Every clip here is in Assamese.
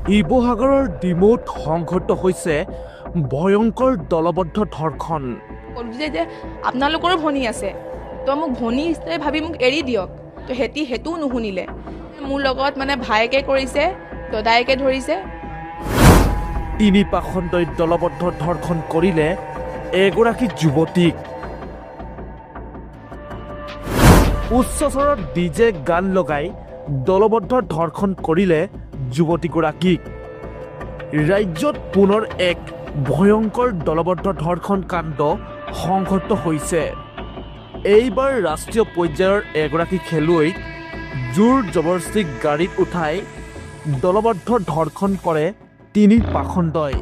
শিৱসাগৰৰ ডিমৌত সংঘটিত হৈছে ভয়ংকৰ দলবদ্ধ ধৰ্ষণ। ক'লো যে আপোনালোকৰো ভনী আছে, তো মোক ভনী হিচাপে ভাবি মোক এৰি দিয়ক। তো সেইটোও নুশুনিলে। মোৰ লগত মানে ভায়েকে কৰিছে, দদায়েকে ধৰিছে। তিনি পাখণ্ডই দলবদ্ধ ধৰ্ষণ কৰিলে এগৰাকী যুৱতীক। উচ্চ স্বৰত ডিজে গান লগাই দলবদ্ধ ধৰ্ষণ কৰিলে যুৱতীগৰাকীক। ৰাজ্যত পুনৰ এক ভয়ংকৰ দলবদ্ধ ধৰ্ষণ কাণ্ড সংঘটিত হৈছে। এইবাৰ ৰাষ্ট্ৰীয় পৰ্যায়ৰ এগৰাকী খেলুৱৈক জোৰ জবৰদস্তি গাড়ীত উঠাই দলবদ্ধ ধৰ্ষণ কৰে তিনি পাখণ্ডই।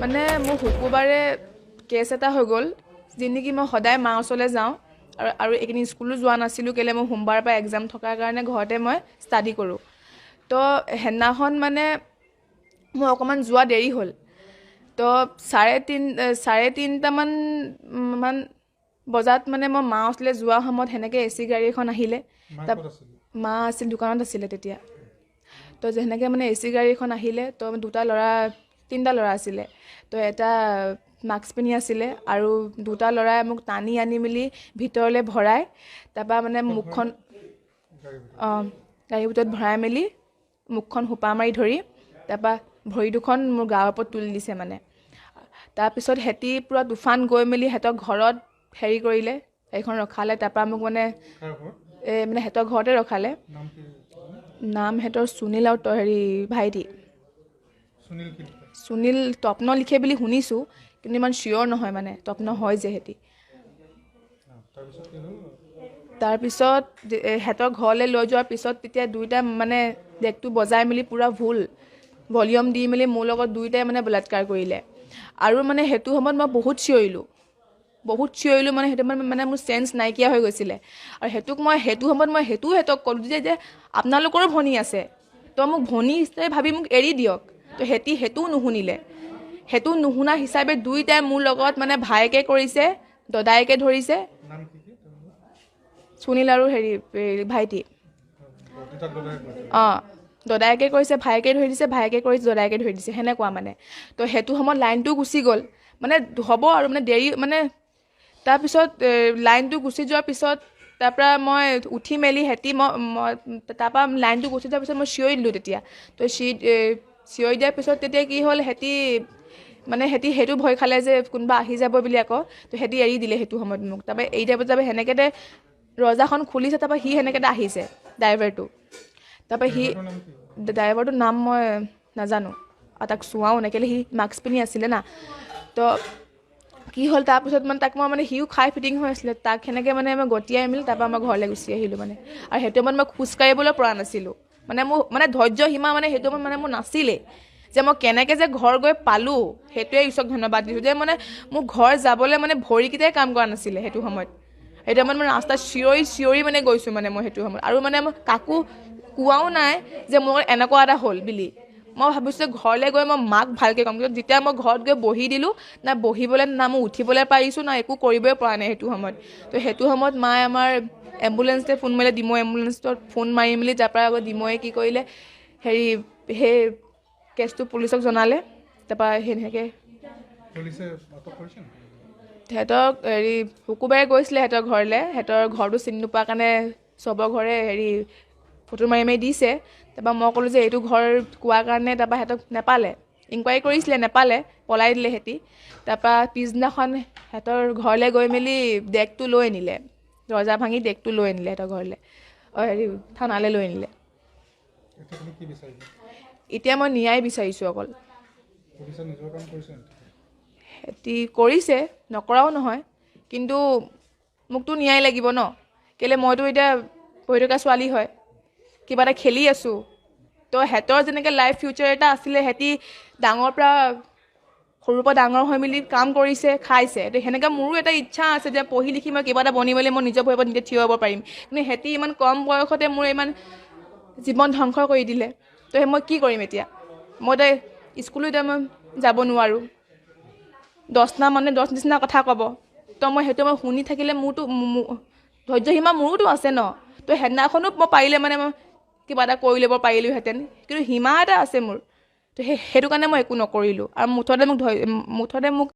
মানে মোৰ শুকুৰবাৰে কেছ এটা হৈ গ'ল, যি নেকি মই সদায় মাৰ ওচৰলৈ যাওঁ আৰু এইখিনি স্কুলো যোৱা নাছিলোঁ, কেলৈ মই সোমবাৰৰ পৰা এক্সাম থকাৰ কাৰণে ঘৰতে মই ষ্টাডি কৰোঁ। তো সেইদিনাখন মানে মোৰ অকণমান যোৱা দেৰি হ'ল। তো চাৰে তিনিটামান বজাত মানে মই মাৰ ওচৰলৈ যোৱা সময়ত সেনেকৈ AC গাড়ী এখন আহিলে। মা আছিল দোকানত আছিলে তেতিয়া। তো যেনেকৈ মানে AC গাড়ী এখন আহিলে, তো তিনিটা ল'ৰা আছিলে। তো এটা মাস্ক পিন্ধি আছিলে আৰু দুটা ল'ৰাই মোক টানি আনি মেলি ভিতৰলৈ ভৰাই, তাৰপৰা মানে মুখখন গাড়ীৰ ভিতৰত ভৰাই মেলি মুখখন সোপা মাৰি ধৰি, তাৰপৰা ভৰি দুখন মোৰ গাৰ ওপৰত তুলি দিছে মানে। তাৰপিছত সিহঁতি পূৰা তুফান গৈ মেলি সিহঁতৰ ঘৰত হেৰি কৰিলে, গাড়ীখন ৰখালে। তাৰপৰা মোক মানে সিহঁতৰ ঘৰতে ৰখালে। নাম সিহঁতৰ সুনীল আৰু ভাইটি। সুনীল তপ্ন লিখে বুলি শুনিছোঁ, কিন্তু ইমান চিয়'ৰ নহয় মানে তপ্ন হয় যে সিহঁতি। তাৰপিছত সিহঁতৰ ঘৰলৈ লৈ যোৱাৰ পিছত তেতিয়া দুইটা মানে ডেকটো বজাই মেলি পূৰা ভলিউম দি মেলি মোৰ লগত দুইটাই মানে বলাৎকাৰ কৰিলে। আৰু মানে সেইটো সময়ত মই বহুত চিঞৰিলোঁ মানে সেইটো মানে মোৰ চেঞ্চ নাইকিয়া হৈ গৈছিলে। আৰু সেইটো সময়ত মই সিহঁতক ক'লো যে আপোনালোকৰো ভনী আছে, তো মোক ভনী হিচাপে ভাবি মোক এৰি দিয়ক। তো সেইটোও নুশুনিলে। সেইটো নুশুনা হিচাপে দুইটাই মোৰ লগত মানে ভায়েকে কৰিছে, দদায়েকে ধৰিছে। সুনীল আৰু ভাইটি। দদায়েকে কৰিছে, ভায়েকে ধৰি দিছে, ভায়েকে কৰিছে, দদায়েকে ধৰি দিছে, সেনেকুৱা মানে। তো সেইটো সময়ত লাইনটোও গুচি গ'ল, মানে হ'ব আৰু মানে দেৰি মানে। তাৰপিছত লাইনটো গুচি যোৱাৰ পিছত তাৰপৰা মই উঠি মেলি তাৰপৰা লাইনটো গুচি যোৱাৰ পিছত মই চিঞৰি দিলোঁ তেতিয়া। তো চিঞৰি দিয়াৰ পিছত তেতিয়া কি হ'ল, সিহঁতি সেইটো ভয় খালে যে কোনোবা আহি যাব বুলি আকৌ। তো সিহঁতি এৰি দিলে সেইটো সময়ত মোক। তাৰপৰা এৰি দিয়াৰ পিছত সেনেকৈ দৰজাখন খুলিছে, তাৰপৰা সি সেনেকৈ আহিছে ড্ৰাইভাৰটো। তাৰপৰা ড্ৰাইভাৰটোৰ নাম মই নাজানো আৰু তাক চোৱাও নাই, কেলৈ সি মাস্ক পিন্ধি আছিলে না। তো কি হ'ল তাৰপিছত মানে তাক মই সিও খাই ফিটিং হৈ আছিলে, তাক সেনেকৈ মানে মই গতিয়াই মেলি তাৰপৰা মই ঘৰলৈ গুচি আহিলোঁ মানে। আৰু সেইটো সময়ত মই খোজকাঢ়িবলৈ পৰা নাছিলোঁ, মানে মোৰ মানে ধৈৰ্য সীমা মানে সেইটো সময়ত মানে মোৰ নাছিলেই। যে মই কেনেকৈ যে ঘৰ গৈ পালোঁ, সেইটোৱে ঈশ্বৰক ধন্যবাদ দিছোঁ। যে মানে মোৰ ঘৰ যাবলৈ মানে ভৰিকেইটাই কাম কৰা নাছিলে সেইটো সময়ত। সেইটো সময়ত মই ৰাস্তাত চিঞৰি মানে গৈছোঁ মানে মই সেইটো সময়ত। আৰু মানে মই কাকো কোৱাও নাই যে মোৰ এনেকুৱা এটা হ'ল বুলি। মই ভাবিছোঁ ঘৰলৈ গৈ মই মাক ভালকৈ ক'ম, কিন্তু যেতিয়া মই ঘৰত গৈ বহি দিলোঁ, না বহিবলৈ না মই উঠিবলৈ পাৰিছোঁ, না একো কৰিবই পৰা নাই সেইটো সময়ত। তো সেইটো সময়ত মায়ে আমাৰ এম্বুলেঞ্চতে ফোন মাৰিলে, ডিমৌ এম্বুলেঞ্চত ফোন মাৰি মেলি তাৰপৰা আকৌ ডিমৌয়ে কি কৰিলে, সেই কেছটো পুলিচক জনালে। তাৰপৰা সেনেকৈ সিহঁতক শুকুৰবাৰে গৈছিলে সিহঁতৰ ঘৰলৈ। সিহঁতৰ ঘৰটো চিনি নোপোৱাৰ কাৰণে চবৰ ঘৰে ফটো মাৰি দিছে। তাৰপৰা মই ক'লোঁ যে এইটো ঘৰ কোৱাৰ কাৰণে, তাৰপৰা সিহঁতক নেপালে। ইনকুৱাৰী কৰিছিলে, নেপালে, পলাই দিলে সিহঁতি। তাৰপৰা পিছদিনাখন সিহঁতৰ ঘৰলৈ গৈ মেলি ডেকটো লৈ আনিলে, দৰজা ভাঙি ডেকটো লৈ আনিলে সিহঁতৰ ঘৰলৈ, থানালৈ লৈ আনিলে। এতিয়া মই ন্যায় বিচাৰিছোঁ অকল। সিহঁতি কৰিছে, নকৰাও নহয়, কিন্তু মোকতো ন্যায় লাগিব ন। কেলৈ মইতো এতিয়া পঢ়ি থকা ছোৱালী হয়, কিবা এটা খেলি আছোঁ। তো সিহঁতৰ যেনেকৈ লাইফ ফিউচাৰ এটা আছিলে, সিহঁতি সৰুৰ পৰা ডাঙৰ হৈ মেলি কাম কৰিছে, খাইছে। তো সেনেকৈ মোৰো এটা ইচ্ছা আছে যে পঢ়ি লিখি মই কিবা এটা বনিবলৈ মই নিজৰ ভৰিত নিজে থিয় হ'ব পাৰিম। কিন্তু সিহঁতি ইমান কম বয়সতে মোৰ ইমান জীৱন ধ্বংস কৰি দিলে। তো মই কি কৰিম এতিয়া? মই এতিয়া স্কুলো এতিয়া মই যাব নোৱাৰোঁ, 10টা মানে 10 নিচিনা কথা ক'ব। তো মই শুনি থাকিলে মোৰতো ধৈৰ্য সীমা মোৰোতো আছে ন। তো সেইদিনাখনো মই পাৰিলে মানে মই কিবা এটা কৰি ল'ব পাৰিলোহেঁতেন, কিন্তু সীমা এটা আছে মোৰ। তো সেইটো কাৰণে মই একো নকৰিলোঁ। আৰু মুঠতে মোক